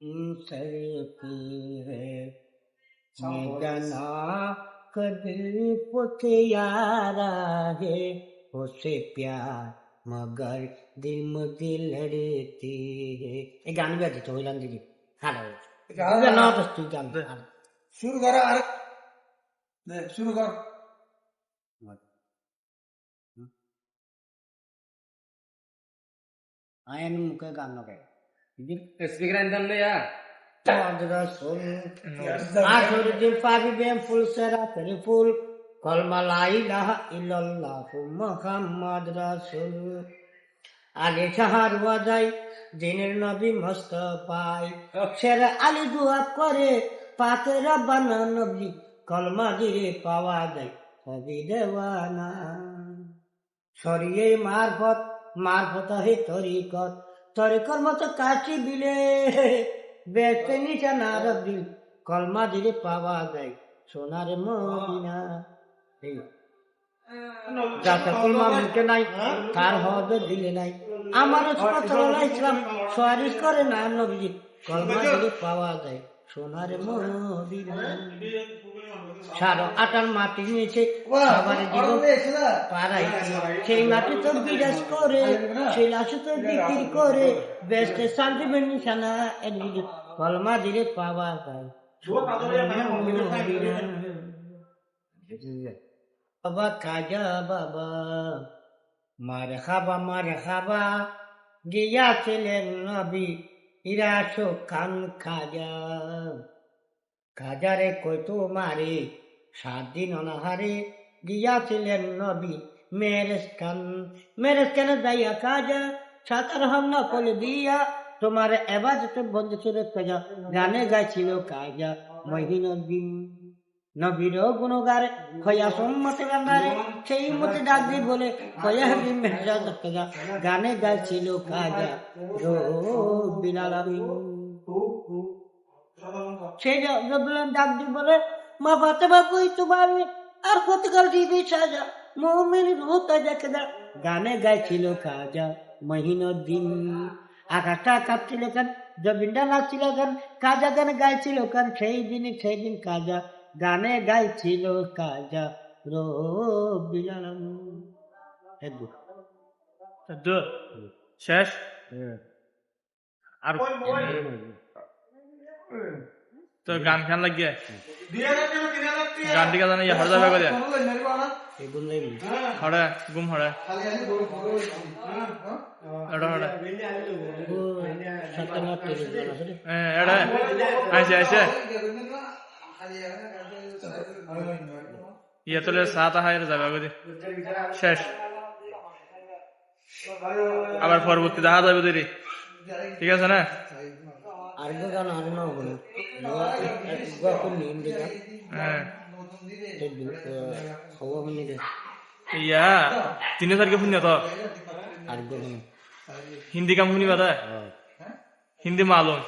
sir की है जाना कदिल पुतियारा है उसे प्यार मगर दिल मुझे लड़ती है এই গান গাইতে তো হইলাম দিদি হ্যালো না তো তুই গান শুরু করো আর শুরু কর আয়ন মুখে গান লাগাই স্পিকার আনতাম না ইয়া Ashuruddin Fabibem full Seraphim full Kalma la ilaha illallah Muhammad Rasul Ali Shahar Wajai Dinir Nabi Mustafa Shera Ali Dua Kore Pake Rabbana Nabi Kalma Dire Pawa Jai Sabi Dewana Soriye Marfat He Torikot Torikot Mata Kachi Bile বেচতে নিচে না দিল কলমা দিলে পাওয়া যায় সোনার Medina যাতে কলমা মুখে নাই তার হবে দিলে নাই আমার ইসলাম সুয়ারিশ করে না নবী কলমা দিলে পাওয়া যায় সোনার মদিনা সারো আটার মাটি নিচে খাবারের জীবন পাড়াই সেই মাটি তো বিরাজ করে সেই লাশে তো বিক্রি করে বেচতে শান্তি নিশানা এদিকে কলমা দিলে পাওয়া যায় বাবা খাজা বাবা মারে খাবা গিয়াছিলেন নবী ইরাশো খান খাজা খাজারে কইতো মারে 7 দিন অনাহারে গিয়াছিলেন নবী মেরেজ খান দাইয়া খাজা সাতার হামনা করে দিয়া তোমার এবাদতে বন্ধ করে কাজা গানে গাইছিল কাজা মহিনুদ্দিন নবীর গুণগার খয়া সম্মতে গান্ধারে সেই মতে ডাক দিয়ে বলে খয়া দিন মেহরাজ কাজা গানে গাইছিল কাজা রো বিলাল সেই ডাক দিয়ে বলে মা ফাতেমা কই তোমার আর কতকাল দিবি সাজা মুমিন রূহ কাজা কাজা গানে গাইছিল কাজা মহিনুদ্দিন আকাশটা কাঁপছিল কেন জমিনটা নাচছিল কেন কাজা গানে গাইছিল কেন সেই দিন কাজা গানে গাইছিল কাজা রো বিলাল শেষ আর তো গান খান লাগিয়ে গান টিকা জানা ইয়া হড়া যাবে করে হড়া গুম হড়া এড়া হড়া এড়া আইছে ইয়া তোলে 7 হাজার যাবে করে শেষ আবার পরবর্তী দেখা যাবে দেরি ঠিক আছে না আর গান আর না হবে ইয়া 3 তারিখে শুনিয়া তো আর হিন্দি কাম শুনিবা তা হিন্দি মালুম